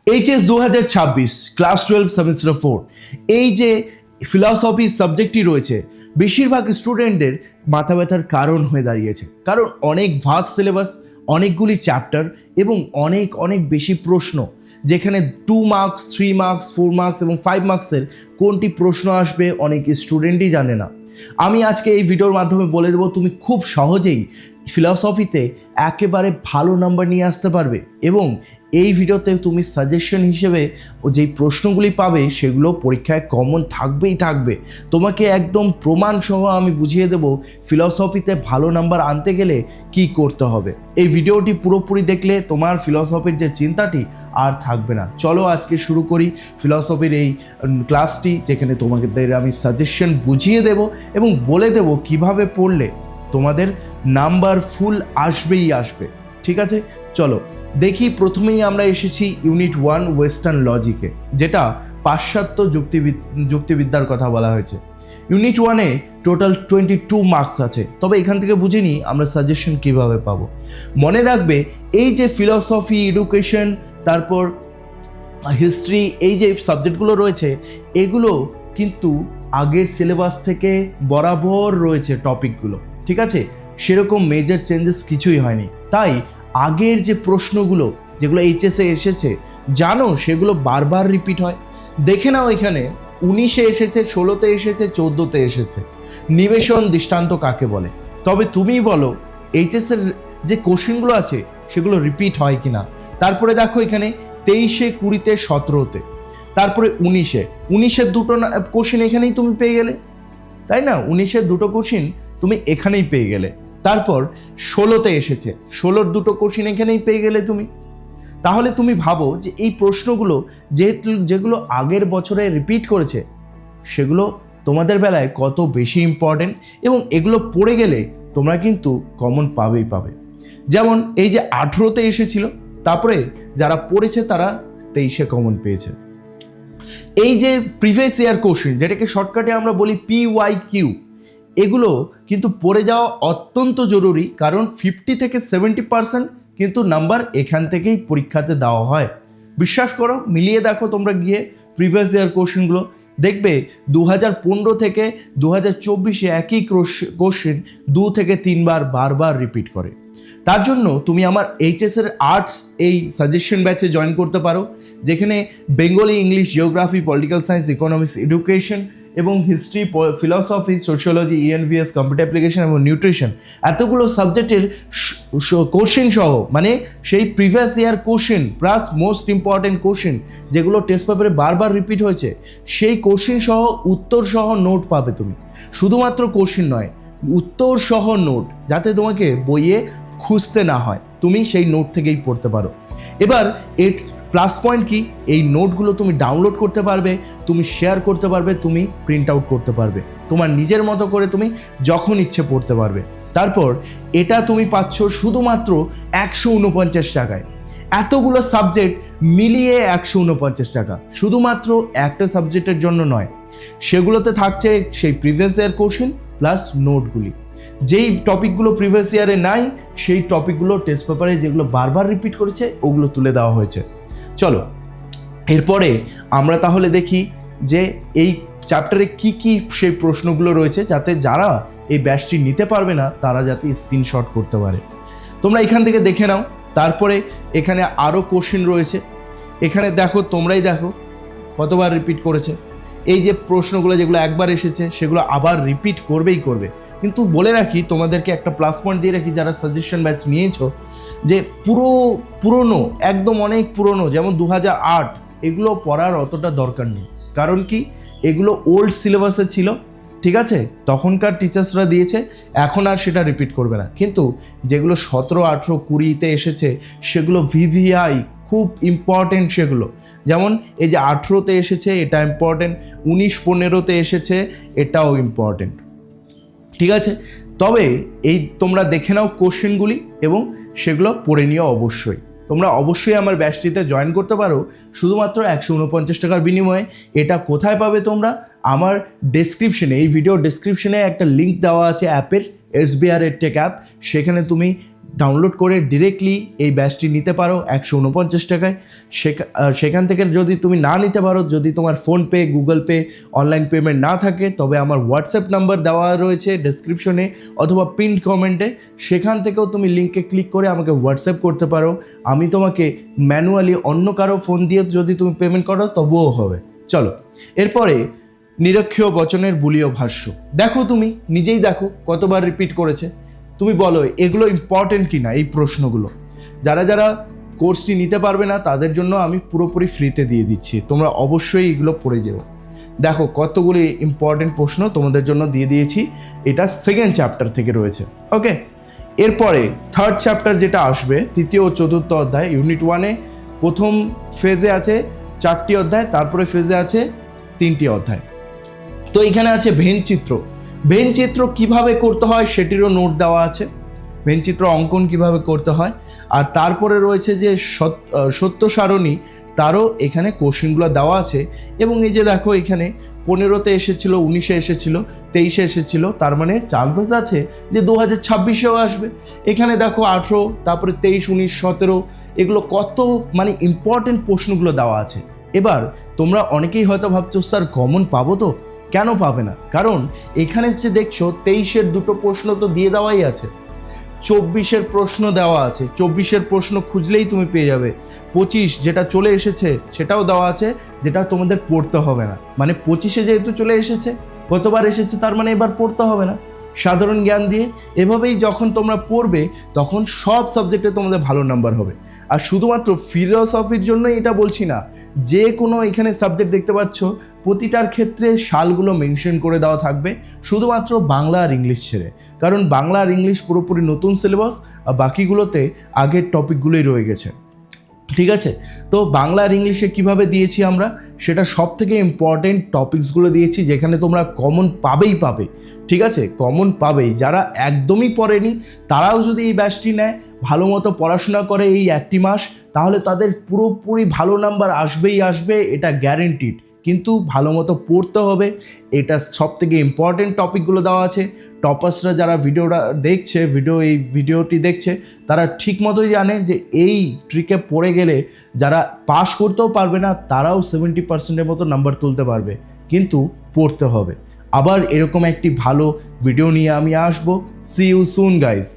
HS 2026 class 12 semester 4 এই যে philosophy সাবজেক্টটি রয়েছে বেশিরভাগ স্টুডেন্টদের মাথা ব্যথার কারণ হয়ে দাঁড়িয়েছে, কারণ অনেক ভাস্ট সিলেবাস, অনেকগুলি চ্যাপ্টার এবং অনেক অনেক বেশি প্রশ্ন, যেখানে 2 মার্কস 3 মার্কস 4 মার্কস এবং 5 মার্কসের কোনটি প্রশ্ন আসবে অনেক স্টুডেন্টই জানে না। আমি আজকে এই ভিডিওর মাধ্যমে বলে দেবো তুমি খুব সহজেই ফিলসফিতে একেবারে ভালো নাম্বার নিয়ে আসতে পারবে, এবং এই ভিডিওতে তুমি সাজেশন হিসেবে যেই প্রশ্নগুলি পাবে সেগুলো পরীক্ষায় কমন থাকবেই থাকবে। তোমাকে একদম প্রমাণসহ আমি বুঝিয়ে দেব ফিলসফিতে ভালো নাম্বার আনতে গেলে কি করতে হবে। এই ভিডিওটি পুরোপুরি দেখলে তোমার ফিলসফির যে চিন্তাটি আর থাকবে না। চলো আজকে শুরু করি ফিলসফির এই ক্লাসটি, যেখানে তোমাদের আমি সাজেশন বুঝিয়ে দেব এবং বলে দেব কিভাবে পড়লে তোমাদের নাম্বার ফুল আসবেই আসবে। ঠিক আছে, চলো দেখি। প্রথমেই আমরা এসেছি ইউনিট 1 ওয়েস্টার্ন লজিকে, যেটা পাশ্চাত্য যুক্তিবিদ্যার কথা বলা হয়েছে। ইউনিট 1-এ টোটাল 22 মার্কস আছে, তবে এখান থেকে বুঝে নিই আমরা সাজেশন কিভাবে পাবো। মনে রাখবে এই যে ফিলসফি, এডুকেশন, তারপর হিস্ট্রি, এই যে সাবজেক্টগুলো রয়েছে এগুলো কিন্তু আগের সিলেবাস থেকে বরাবর রয়েছে টপিকগুলো, ঠিক আছে? সেরকম মেজর চেঞ্জেস কিছুই হয়নি। তাই আগের যে প্রশ্নগুলো যেগুলো এইচএসে এসেছে জানো সেগুলো বারবার রিপিট হয়। দেখে নাও, এখানে 19-এ এসেছে, 16-তে এসেছে, 14-তে এসেছে। নিবেশন দৃষ্টান্ত কাকে বলে? তবে তুমিই বলো এইচএসের যে কোশ্চেনগুলো আছে সেগুলো রিপিট হয় কি না। তারপরে দেখো এখানে 23-এ, 20-তে, 17-তে, তারপরে 19-এর দুটো কোশ্চেন এখানেই তুমি পেয়ে গেলে, তাই না? 19-এর দুটো কোশ্চেন তুমি এখানেই পেয়ে গেলে। তারপর 16-তে এসেছে, 16-র দুটো কোশ্চেন এখানেই পেয়ে গেলে তুমি। তাহলে তুমি ভাবো যে এই প্রশ্নগুলো যেগুলো আগের বছরে রিপিট করেছে সেগুলো তোমাদের বেলায় কত বেশি ইম্পর্টেন্ট, এবং এগুলো পড়ে গেলে তোমরা কিন্তু কমন পাবেই পাবে। যেমন এই যে 18-তে এসেছিল, তারপরে যারা পড়েছে তারা 23-এ কমন পেয়েছে। এই যে প্রিভিয়াস ইয়ার কোশ্চেন, যেটাকে শর্টকাটে আমরা বলি PYQ, এগুলো কিন্তু পড়ে যাওয়া অত্যন্ত জরুরি, কারণ 50 থেকে 70% কিন্তু নাম্বার এখান থেকেই পরীক্ষাতে দেওয়া হয়। বিশ্বাস করো, মিলিয়ে দেখো তোমরা গিয়ে প্রিভিয়াস ইয়ার কোশ্চেনগুলো, দেখবে 2015 থেকে 2024-এ একই কোশ্চেন 2 থেকে 3 বার বারবার রিপিট করে। তার জন্য তুমি আমার এইচএসের আর্টস এই সাজেশন ব্যাচে জয়েন করতে পারো, যেখানে Bengali, English, geography, political science, economics, education এবং history, philosophy, sociology, ENVS, computer application এবং নিউট্রিশন, এতগুলো সাবজেক্টের কোশ্চেন সহ, মানে সেই previous year question plus most important question যেগুলো টেস্ট পেপারে বারবার রিপিট হয়েছে, সেই কোশ্চেন সহ উত্তর সহ নোট পাবে তুমি। শুধুমাত্র কোশ্চেন নয়, উত্তর সহ নোট, যাতে তোমাকে বইয়ে খুঁজতে না হয়, তুমি সেই নোট থেকেই পড়তে পারো। এবার এর প্লাস পয়েন্ট কি? এই নোটগুলো তুমি ডাউনলোড করতে পারবে, তুমি শেয়ার করতে পারবে, তুমি প্রিন্ট আউট করতে পারবে, তোমার নিজের মতো করে তুমি যখন ইচ্ছে পড়তে পারবে। তারপর এটা তুমি পাচ্ছ শুধুমাত্র 149 টাকায়। এতগুলো সাবজেক্ট মিলিয়ে 149 টাকা, শুধুমাত্র একটা সাবজেক্টের জন্য নয়। সেগুলোতে থাকছে সেই প্রিভিয়াস ইয়ার কোশ্চেন প্লাস নোটগুলি। যেই টপিকগুলো প্রিভিয়াস ইয়ারে নাই সেই টপিকগুলো টেস্ট পেপারে যেগুলো বারবার রিপিট করেছে ওগুলো তুলে দেওয়া হয়েছে। চলো এরপরে আমরা তাহলে দেখি যে এই চ্যাপ্টারে কি কি সেই প্রশ্নগুলো রয়েছে, যাতে যারা এই ব্যাচটি নিতে পারবে না তারা যাতে স্ক্রিনশট করতে পারে। তোমরা এখান থেকে দেখে নাও। তারপরে এখানে আরও কোশ্চেন রয়েছে, এখানে দেখো, তোমরাই দেখো কতবার রিপিট করেছে। এই যে প্রশ্নগুলো যেগুলো একবার এসেছে সেগুলো আবার রিপিট করবেই করবে। কিন্তু বলে রাখি, তোমাদেরকে একটা প্লাস পয়েন্ট দিয়ে রাখি, যারা সাজেশন ব্যাচ নিয়েছো, যে পুরনো একদম অনেক পুরনো, যেমন 2008, এগুলো পড়ার অতটা দরকার নেই। কারণ কি, এগুলো ওল্ড সিলেবাসে ছিল, ঠিক আছে? তখনকার টিচার্সরা দিয়েছে, এখন আর সেটা রিপিট করবে না। কিন্তু যেগুলো 17, 18, 20-তে এসেছে সেগুলো VVI খুব ইম্পর্টেন্ট। সেগুলো যেমন এই যে 18-তে এসেছে, এটা ইম্পর্টেন্ট, 19, 15-তে এসেছে, এটাও ইম্পর্টেন্ট, ঠিক আছে? তবে এই তোমরা দেখে নাও কোশ্চেনগুলি এবং সেগুলো পড়ে নিও অবশ্যই। তোমরা অবশ্যই আমার ব্যাচটিতে জয়েন করতে পারো শুধুমাত্র 149 টাকার বিনিময়ে। এটা কোথায় পাবে তোমরা? আমার ডেসক্রিপশনে, এই ভিডিও ডেসক্রিপশনে একটা লিঙ্ক দেওয়া আছে অ্যাপের, SBR EdTech অ্যাপ। সেখানে তুমি ডাউনলোড করে ডিরেক্টলি এই ব্যাচটি নিতে পারো 149 টাকায়। সেখান থেকে যদি তুমি না নিতে পারো, যদি তোমার PhonePe, Google pay, online payment না থাকে, তবে আমার হোয়াটসঅ্যাপ নাম্বার দেওয়া রয়েছে ডেসক্রিপশনে অথবা পিন কমেন্টে, সেখান থেকেও তুমি লিঙ্কে ক্লিক করে আমাকে হোয়াটসঅ্যাপ করতে পারো। আমি তোমাকে ম্যানুয়ালি অন্য কারো ফোন দিয়ে যদি তুমি পেমেন্ট করো তবুও হবে। চলো এরপরে নিরক্ষীয় বচনের বুলীয় ভাষ্য। দেখো, তুমি নিজেই দেখো কতবার রিপিট করেছে। তুমি বলো এগুলো ইম্পর্টেন্ট কি না, এই প্রশ্নগুলো। যারা যারা কোর্সটি নিতে পারবে না তাদের জন্য আমি পুরোপুরি ফ্রিতে দিয়ে দিচ্ছি, তোমরা অবশ্যই এগুলো পড়ে যেও। দেখো কতগুলি ইম্পর্টেন্ট প্রশ্ন তোমাদের জন্য দিয়ে দিয়েছি, এটা সেকেন্ড চ্যাপ্টার থেকে রয়েছে। ওকে, এরপরে থার্ড চ্যাপ্টার যেটা আসবে, তৃতীয় ও চতুর্থ অধ্যায়, ইউনিট 1-এ প্রথম ফেজে আছে 4টি অধ্যায়, তারপরে ফেজে আছে 3টি অধ্যায়। তো এখানে আছে ভেনচিত্র। ভেনচিত্র কিভাবে করতে হয় সেটিরও নোট দেওয়া আছে, ভেনচিত্র অঙ্কন কিভাবে করতে হয়। আর তারপরে রয়েছে যে সত্য সারণী, তারও এখানে কোশ্চেনগুলো দেওয়া আছে। এবং এই যে দেখো, এখানে 15-তে এসেছিলো, 19-এ এসেছিলো, 23-এ এসেছিলো, তার মানে চান্সেস আছে যে 2026-এও আসবে। এখানে দেখো 18, তারপরে 23, 19, 17, এগুলো কত মানে ইম্পর্টেন্ট প্রশ্নগুলো দেওয়া আছে। এবার তোমরা অনেকেই হয়তো ভাবছো স্যার কমন পাবো তো? কেন পাবে না? কারণ এখানে যে দেখছো 23-এর 2টো প্রশ্ন তো দিয়ে দেওয়াই আছে, 24-এর প্রশ্ন দেওয়া আছে, 24-এর প্রশ্ন খুঁজলেই তুমি পেয়ে যাবে। 25 যেটা চলে এসেছে সেটাও দেওয়া আছে, যেটা তোমাদের পড়তে হবে না। মানে 25-এ যেহেতু চলে এসেছে, গতবার এসেছে, তার মানে এবার পড়তে হবে না। সাধারণ জ্ঞান দিয়ে এভাবেই যখন তোমরা পড়বে তখন সব সাবজেক্টে তোমাদের ভালো নাম্বার হবে। আর শুধুমাত্র ফিলোসফির জন্য এটা বলছি না, যে কোনো এখানে সাবজেক্ট দেখতে পাচ্ছ প্রতিটার ক্ষেত্রে সালগুলো মেনশন করে দেওয়া থাকবে, শুধুমাত্র বাংলা আর ইংলিশ ছেড়ে। কারণ বাংলা আর ইংলিশ পুরোপুরি নতুন সিলেবাস, আর বাকিগুলোতে আগের টপিকগুলোই রয়ে গেছে। ঠিক আছে, তো বাংলা আর ইংলিশে কিভাবে দিয়েছি আমরা, সেটা সব থেকে ইম্পর্টেন্ট টপিকসগুলো দিয়েছি, যেখানে তোমরা কমন পাবেই পাবে। ঠিক আছে, কমন পাবেই। যারা একদমই পড়েনি তারাও যদি এই ব্যাচটি নেয়, ভালো মতো পড়াশোনা করে এই 1টি মাস, তাহলে তাদের পুরোপুরি ভালো নাম্বার আসবেই আসবে, এটা গ্যারেন্টিড। কিন্তু ভালো মতো পড়তে হবে, এটা সব থেকে ইম্পর্টেন্ট টপিকগুলো দেওয়া আছে। টপার্সরা যারা এই ভিডিওটি দেখছে, তারা ঠিক মতোই জানে যে এই ট্রিকে পড়ে গেলে যারা পাস করতেও পারবে না তারাও 70%-এর মতো নাম্বার তুলতে পারবে, কিন্তু পড়তে হবে। আবার এরকম একটি ভালো ভিডিও নিয়ে আমি আসবো। See you soon guys.